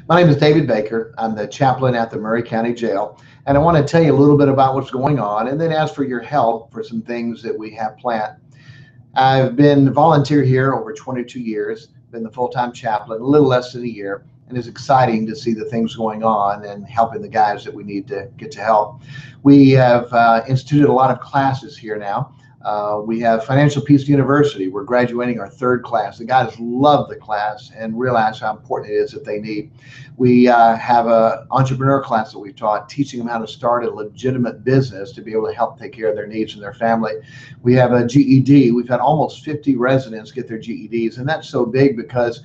My name is David Baker. I'm the chaplain at the Murray County Jail, and I want to tell you a little bit about what's going on and then ask for your help for some things that we have planned. I've been volunteer here over 22 years, been the full-time chaplain a little less than a year, and it's exciting to see the things going on and helping the guys that we need to get to help. We have instituted a lot of classes here now. We have Financial Peace University. We're graduating our third class. The guys love the class and realize how important it is that they need. We have an entrepreneur class that we've taught, teaching them how to start a legitimate business to be able to help take care of their needs and their family. We have a GED. We've had almost 50 residents get their GEDs, and that's so big because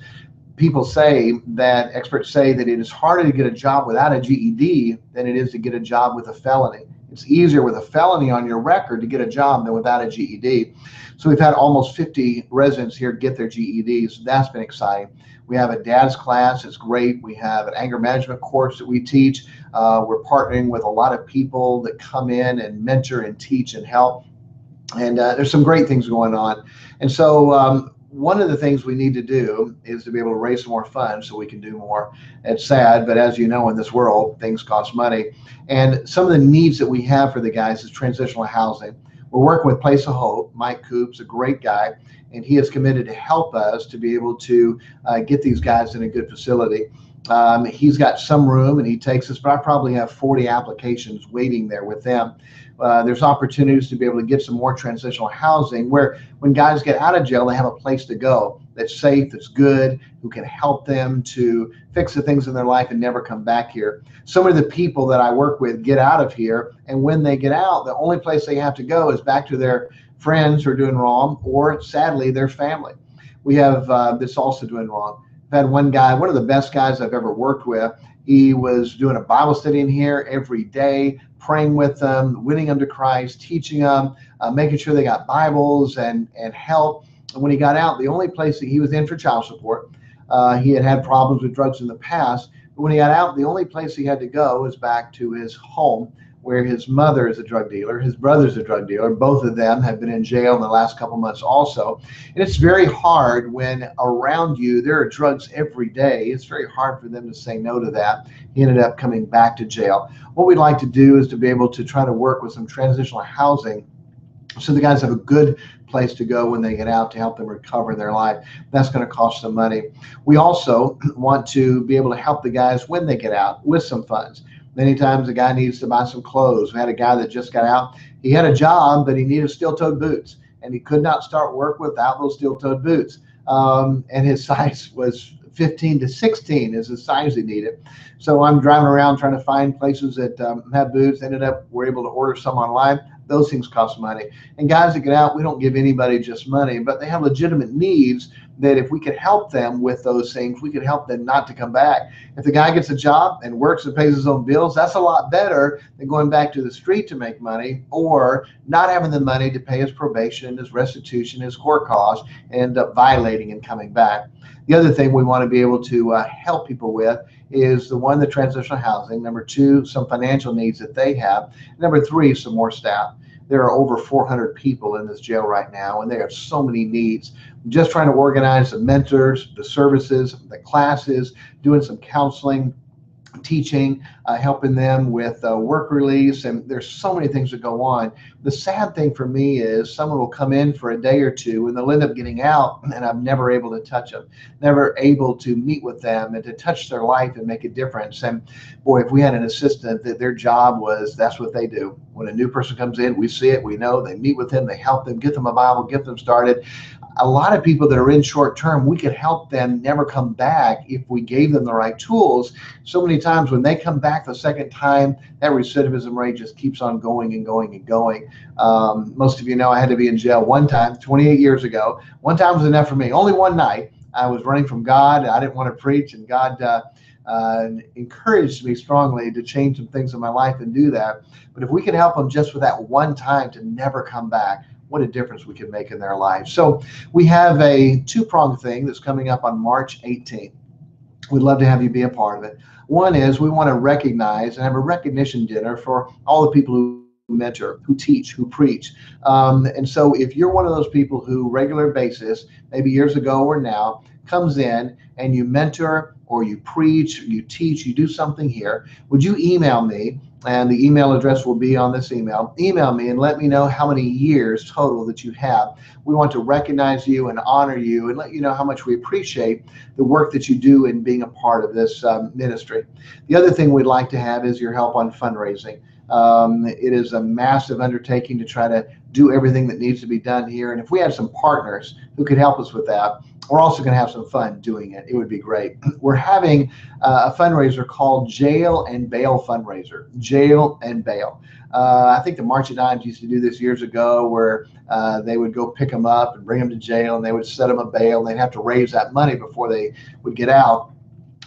experts say that it is harder to get a job without a GED than it is to get a job with a felony. It's easier with a felony on your record to get a job than without a GED. So we've had almost 50 residents here get their GEDs. That's been exciting. We have a dad's class. It's great. We have an anger management course that we teach. We're partnering with a lot of people that come in and mentor and teach and help. And there's some great things going on. And so one of the things we need to do is to be able to raise some more funds so we can do more. It's sad, but as you know, in this world, things cost money. And some of the needs that we have for the guys is transitional housing. We're working with Place of Hope. Mike Coop's a great guy, and he is committed to help us to be able to get these guys in a good facility. He's got some room and he takes us, but I probably have 40 applications waiting there with them. There's opportunities to be able to get some more transitional housing where when guys get out of jail, they have a place to go that's safe, that's good, who can help them to fix the things in their life and never come back here. Some of the people that I work with get out of here, and when they get out, the only place they have to go is back to their friends who are doing wrong, or sadly, their family. We have this also doing wrong. I've had one guy, one of the best guys I've ever worked with. He was doing a Bible study in here every day, praying with them, winning them to Christ, teaching them, making sure they got Bibles and help. And when he got out, the only place that he was in for child support, he had problems with drugs in the past. But when he got out, the only place he had to go was back to his home, where his mother is a drug dealer, his brother's a drug dealer. Both of them have been in jail in the last couple months also. And it's very hard when around you there are drugs every day. It's very hard for them to say no to that. He ended up coming back to jail. What we'd like to do is to be able to try to work with some transitional housing so the guys have a good place to go when they get out to help them recover in their life. That's going to cost some money. We also want to be able to help the guys when they get out with some funds. Many times a guy needs to buy some clothes. We had a guy that just got out. He had a job, but he needed steel-toed boots, and he could not start work without those steel-toed boots. And his size was 15 to 16 is the size he needed. So I'm driving around trying to find places that have boots. We're able to order some online. Those things cost money. And guys that get out, we don't give anybody just money, but they have legitimate needs that if we could help them with those things, we could help them not to come back. If the guy gets a job and works and pays his own bills, that's a lot better than going back to the street to make money or not having the money to pay his probation, his restitution, his court costs, and end up violating and coming back. The other thing we want to be able to help people with is the transitional housing. Number two, some financial needs that they have. Number three, some more staff. There are over 400 people in this jail right now, and they have so many needs. Just trying to organize the mentors, the services, the classes, doing some counseling, teaching, helping them with work release, and there's so many things that go on. The sad thing for me is someone will come in for a day or two and they'll end up getting out, and I'm never able to touch them, never able to meet with them and to touch their life and make a difference. And boy, if we had an assistant that their job was, that's what they do. When a new person comes in, we see it, we know, they meet with them, they help them, get them a Bible, get them started. A lot of people that are in short term, we could help them never come back if we gave them the right tools. So many times when they come back the second time, that recidivism rate just keeps on going and going and going. Most of you know I had to be in jail one time, 28 years ago. One time was enough for me. Only one night. I was running from God. I didn't want to preach, and God encouraged me strongly to change some things in my life and do that. But if we can help them just for that one time to never come back, what a difference we can make in their life. So we have a two-pronged thing that's coming up on March 18th. We'd love to have you be a part of it. One is we want to recognize and have a recognition dinner for all the people who mentor, who teach, who preach. And so if you're one of those people who regular basis, maybe years ago or now, comes in and you mentor or you preach, you teach, you do something here, would you email me? And the email address will be on this email. Email me and let me know how many years total that you have. We want to recognize you and honor you and let you know how much we appreciate the work that you do in being a part of this ministry. The other thing we'd like to have is your help on fundraising. It is a massive undertaking to try to do everything that needs to be done here. And if we had some partners who could help us with that, we're also going to have some fun doing it. It would be great. We're having a fundraiser called Jail and Bail Fundraiser. Jail and Bail. I think the March of Dimes used to do this years ago, where they would go pick them up and bring them to jail, and they would set them a bail, and they'd have to raise that money before they would get out.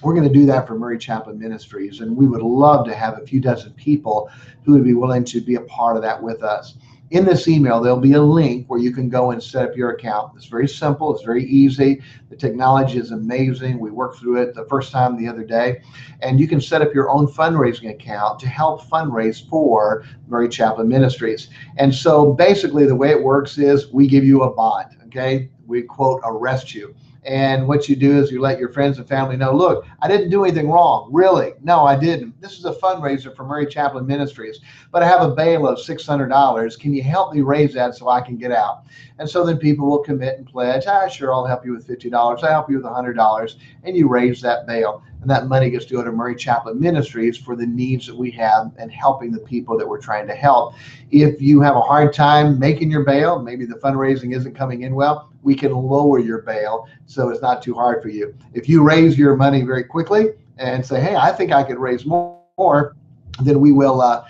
We're going to do that for Murray Chaplain Ministries, and we would love to have a few dozen people who would be willing to be a part of that with us. In this email, there'll be a link where you can go and set up your account. It's very simple. It's very easy. The technology is amazing. We worked through it the first time the other day. And you can set up your own fundraising account to help fundraise for Murray Chaplain Ministries. And so basically the way it works is we give you a bond, okay? We, quote, arrest you. And what you do is you let your friends and family know, look, I didn't do anything wrong. Really? No, I didn't. This is a fundraiser for Murray Chaplain Ministries, but I have a bail of $600. Can you help me raise that so I can get out? And so then people will commit and pledge, sure, I'll help you with $50. I'll help you with $100. And you raise that bail. And that money gets to go to Murray Chaplain Ministries for the needs that we have and helping the people that we're trying to help. If you have a hard time making your bail, maybe the fundraising isn't coming in well, we can lower your bail so it's not too hard for you. If you raise your money very quickly and say, hey, I think I could raise more, then we will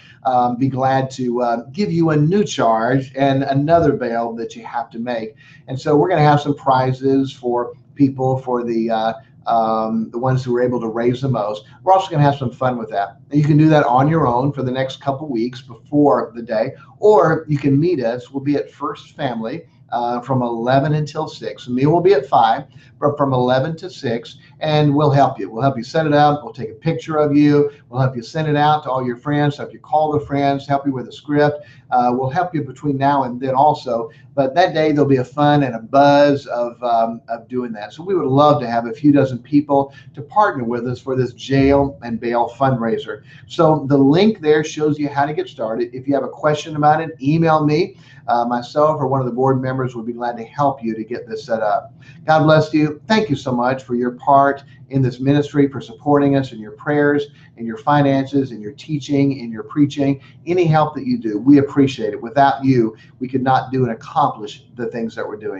be glad to give you a new charge and another bail that you have to make. And so we're going to have some prizes for people, for the ones who are able to raise the most. We're also going to have some fun with that. And you can do that on your own for the next couple weeks before the day, or you can meet us. We'll be at First Family from 11 until 6. The meal will be at 5, but from 11 to 6, and we'll help you. We'll help you set it up. We'll take a picture of you. We'll help you send it out to all your friends, help you call the friends, help you with a script. We'll help you between now and then also. But that day, there'll be a fun and a buzz of doing that. So we would love to have a few dozen people to partner with us for this Jail and Bail fundraiser. So the link there shows you how to get started. If you have a question about it, email me. Myself or one of the board members would be glad to help you to get this set up. God bless you. Thank you so much for your part in this ministry, for supporting us in your prayers, in your finances, in your teaching, in your preaching, any help that you do. We appreciate it. Without you, we could not do and accomplish the things that we're doing.